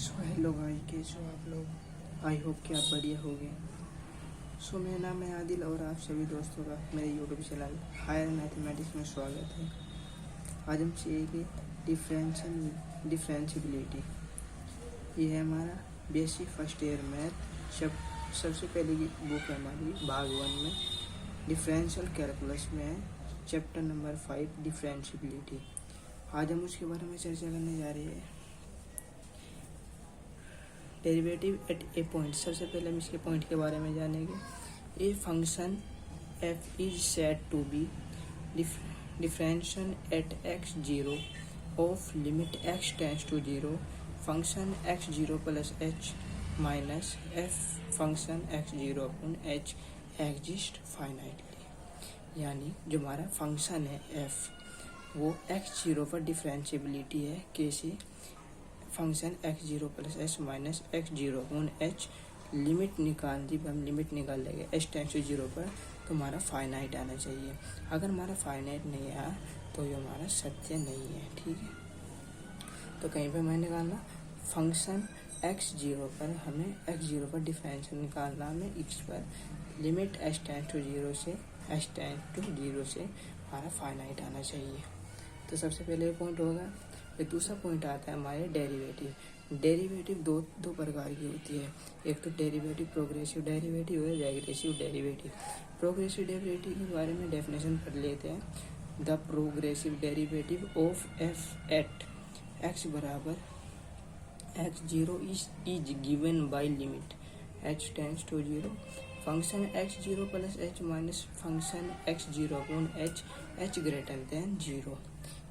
Hello guys, कैसे हो आप लोग। आई होप कि आप बढ़िया होंगे। मेरा नाम है आदिल और आप सभी दोस्तों का मेरे यूट्यूब चैनल हायर मैथमेटिक्स में स्वागत है। आज हम सीखेंगे डिफरेंशियबिलिटी। ये है हमारा बेसिक फर्स्ट ईयर मैथ। सबसे पहले की बुक है हमारी भाग 1 में डिफरेंशियल कैलकुलस में है, चैप्टर नंबर 5 डिफरेंशियबिलिटी। आज हम उसके बारे में चर्चा करने जा रहे हैं। Derivative at a point. सबसे पहले हम इसके पॉइंट के बारे में जानेंगे। A function F is said to be differential at X zero of limit X tends to zero function x zero plus H minus F function x zero upon H exist finitely. यानी जो हमारा function है F वो x zero पर differentiability है। कैसे? Function x zero plus H minus x zero upon H limit निकाल दी। हम लिमिट निकाल लेंगे एच टेंड्स टू जीरो पर, तो हमारा फाइनाइट आना चाहिए। अगर हमारा फाइनाइट नहीं आया तो ये हमारा सत्य नहीं है। ठीक है, तो कहीं पर मैं निकालना फंक्शन एक्स जीरो पर, हमें एक्स जीरो पर डिफरेंशियल निकालना। हमें एक्स पर limit H tends to zero से एच टेंड्स टू जीरो से हमारा फाइनाइट आना चाहिए। तो सबसे पहले पॉइंट होगा। फिर दूसरा पॉइंट आता है हमारे डेरिवेटिव। डेरिवेटिव दो प्रकार की होती है। एक तो डेरिवेटिव प्रोग्रेसिव डेरिवेटिव है, रेग्रेसिव डेरिवेटिव। प्रोग्रेसिव डेरिवेटिव के बारे में डेफिनेशन पढ़ लेते हैं। The progressive derivative of f at x बराबर x zero is given by limit H tends to zero function x zero plus H minus function x zero upon h h greater than zero.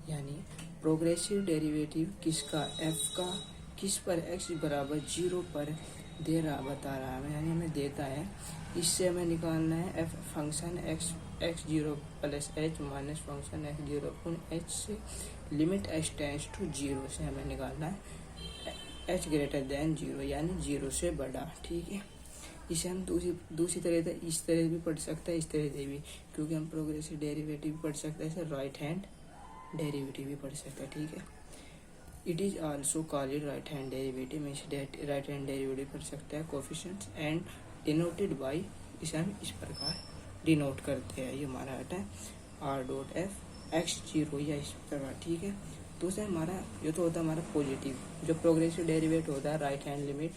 यानी progressive derivative किसका, f का, किस पर, x बराबर zero पर दे रहा बता रहा है, यानी हमें देता है। इससे हमें निकालना है f function x zero plus H minus function x zero upon h से limit H tends to zero से हमें निकालना है एच ग्रेटर देन जीरो, यानी जीरो से बड़ा। ठीक है, इसे हम दूसरी तरह से इस तरह भी पढ़ सकते हैं, इस तरह से भी, क्योंकि हम प्रोग्रेसिव डेरिवेटिव पढ़ सकते हैं, इसे राइट हैंड डेरिवेटिव भी पढ़ सकते हैं। ठीक है, it is also called right hand derivative में राइट हैंड डेरिवेटिव पढ़ सकते हैं। कोफिशिएंट्स एंड डिनोटेड बाय, इसे हम इस प्रकार डिनोट करते हैं। ये हमारा आता है R dot F x zero या इस प्रकार। ठीक है, दूसरा हमारा जो तो होता है हमारा पॉजिटिव। जो प्रोग्रेसिव डेरिवेटिव होता है right hand limit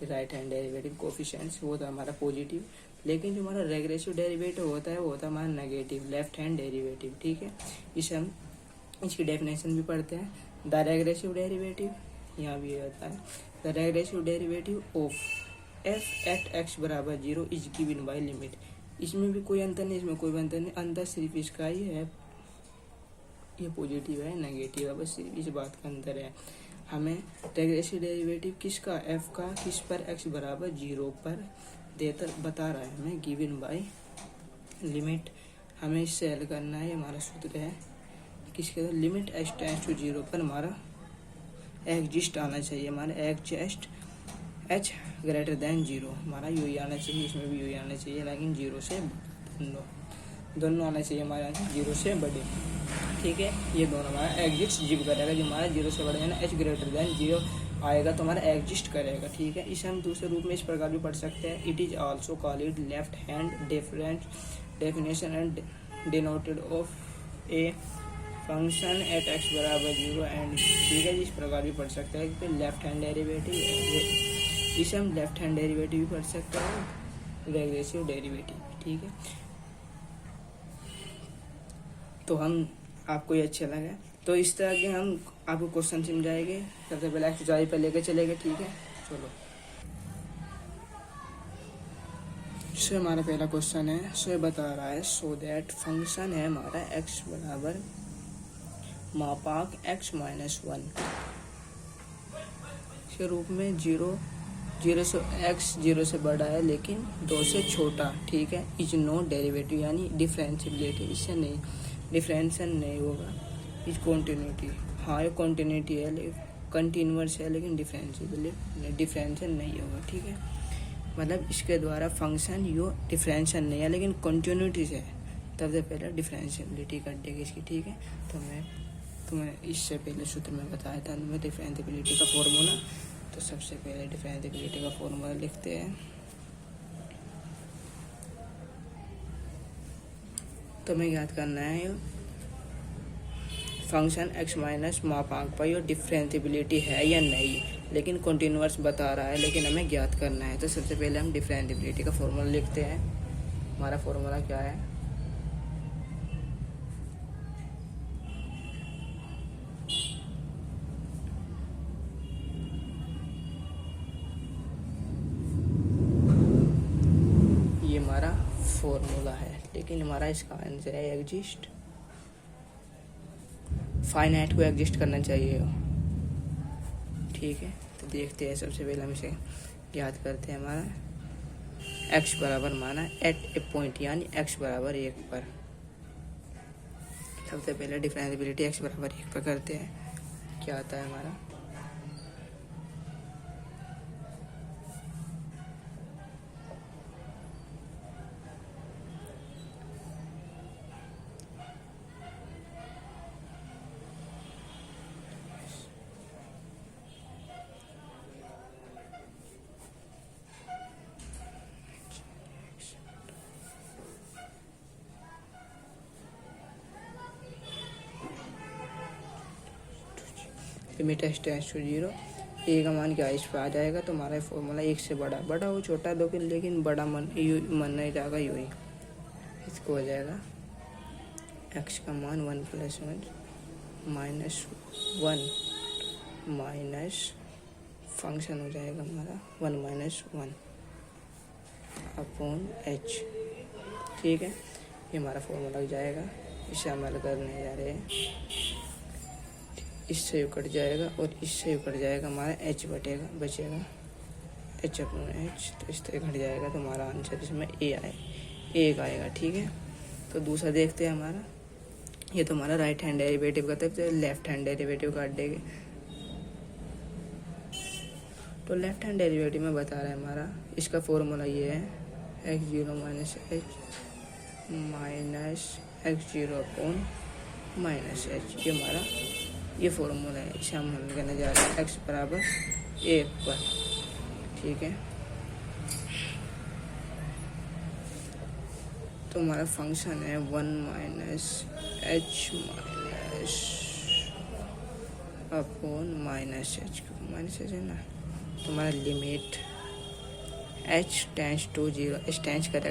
right hand derivative coefficients, वो होता है हमारा पॉजिटिव। लेकिन जो हमारा रेग्रेसिव डेरिवेटिव होता है वो होता है हमारा नेगेटिव लेफ्ट हैंड डेरिवेटिव। ठीक है, इसे हम इसकी डेफिनेशन भी पढ़ते हैं। द रेग्रेसिव डेरिवेटिव, यहाँ भी होता है the regressive derivative of f at x बराबर zero is given by limit. इसमें भी कोई अंतर नहीं, इसमें कोई अंतर नहीं, अंतर सिर्फ इसका ही है, ये पॉजिटिव है नेगेटिव है, बस सिर्फ इस बात का अंतर है। हमें रेग्रेसिव डेरिवेटिव किसका, एफ का, किस पर, एक्स बराबर जीरो पर देता बता रहा है हमें, गिवन बाय लिमिट। हमें इससे हल करना है। हमारा सूत्र है किसके, limit H tends to zero पर हमारा एग्जिस्ट आना चाहिए। हमारा exist h greater than zero, हमारा यू आना चाहिए, इसमें भी यू आना चाहिए, लेकिन जीरो से दोनों आना चाहिए हमारे यहाँ जीरो से बड़े। ठीक है, ये दोनों हमारा एग्जिस्ट जीव करेगा। जो हमारा जीरो से बड़ा है ना, एच ग्रेटर देन जीरो आएगा तो हमारा एग्जिस्ट करेगा। ठीक है, इसे हम दूसरे रूप में इस प्रकार भी पढ़ सकते हैं। It is also called left hand different definition and denoted of a function at x बराबर जीरो एंड। ठीक है, इस प्रकार भी पढ़ सकते हैं कि लेफ्ट हैंड डेरिवेटिव, इसे हम लेफ्ट हैंड डेरिवेटिव भी पढ़ सकते हैं, रेग्रेसिव डेरिवेटिव। ठीक है, तो हम आपको ये अच्छा लगा तो इस तरह के हम आपको क्वेश्चन समझाएंगे। सबसे पहले एक्सरसाइज पर लेकर चलेंगे। ठीक है, चलो। सो हमारा पहला क्वेश्चन है, सो बता रहा है सो दैट फंक्शन है हमारा एक्स बराबर मापांक x माइनस वन के रूप में जीरो से x जीरो से बड़ा है लेकिन दो से छोटा। ठीक है, इज नो डेरिवेटिव, यानी डिफरेंशियबिलिटी, इससे नहीं डिफरेंशियल नहीं होगा। इज कॉन्टिन्यूटी, हाँ ये कॉन्टिन्यूटी है, कंटिन्यूअस है, लेकिन डिफरेंशियल नहीं होगा। ठीक है, मतलब इसके द्वारा फंक्शन यो डिफरेंशियल नहीं है लेकिन कंटिन्यूटी से, तब से पहले डिफरेंशियबिलिटी कर देगी इसकी। ठीक है, तो मैं तुम्हें इससे पहले सूत्र में बताया था, मैं डिफरेंशियबिलिटी का फॉर्मूला तो सबसे पहले डिफरेंशिएबिलिटी का फॉर्मूला लिखते हैं। तो हमें याद करना है फंक्शन x माइनस मापांक पर ये डिफरेंशिएबिलिटी है या नहीं, लेकिन कंटिन्यूअस बता रहा है, लेकिन हमें ज्ञात करना है। तो सबसे पहले हम डिफरेंशिएबिलिटी का फॉर्मूला लिखते हैं। हमारा फॉर्मूला क्या है, ये हमारा फॉर्मूला है, लेकिन हमारा इसका आंसर है एग्जिस्ट। फाइनाइट को एग्जिस्ट करना चाहिए, ठीक है। तो देखते हैं, सबसे पहले हम इसे याद करते हैं। हमारा x बराबर माना एट ए पॉइंट, यानी x बराबर 1 पर। सबसे पहले डिफरेंशिएबिलिटी x बराबर 1 पर करते हैं। क्या आता है हमारा, लिमिट x टेंड्स टू 0, ए का मान क्या इस पर आ जाएगा। तो हमारा फॉर्मूला 1 से बड़ा हो छोटा दो, लेकिन बड़ा मन नहीं जाएगा, यू ही इसको हो जाएगा x का मान 1 + 1 माइनस 1 माइनस फंक्शन हो जाएगा हमारा 1 - 1 अपॉन h, ठीक है। ये हमारा फॉर्मूला लग जाएगा। इसे हम हल करने जा रहे हैं। इससे कट जाएगा और इससे कट जाएगा, हमारा h बचेगा h अपॉन h। तो इस तरह घट जाएगा, तो हमारा आंसर इसमें एक आएगा, ठीक है। तो दूसरा देखते हैं हमारा, ये तो हमारा राइट हैंड डेरिवेटिव का था, तो लेफ्ट हैंड डेरिवेटिव काट देंगे। तो लेफ्ट हैंड डेरिवेटिव में बता रहा है हमारा, इसका फॉर्मूला ये है x0 minus h minus x0 upon minus h। ये हमारा ये फॉर्मूला है, इसे हम हल करने जा रहे हैं x बराबर 1 पर, ठीक है। तो हमारा फंक्शन है 1 - h minus upon minus h, minus h है ना। तो हमारा limit h tends to 0, h tends करेगा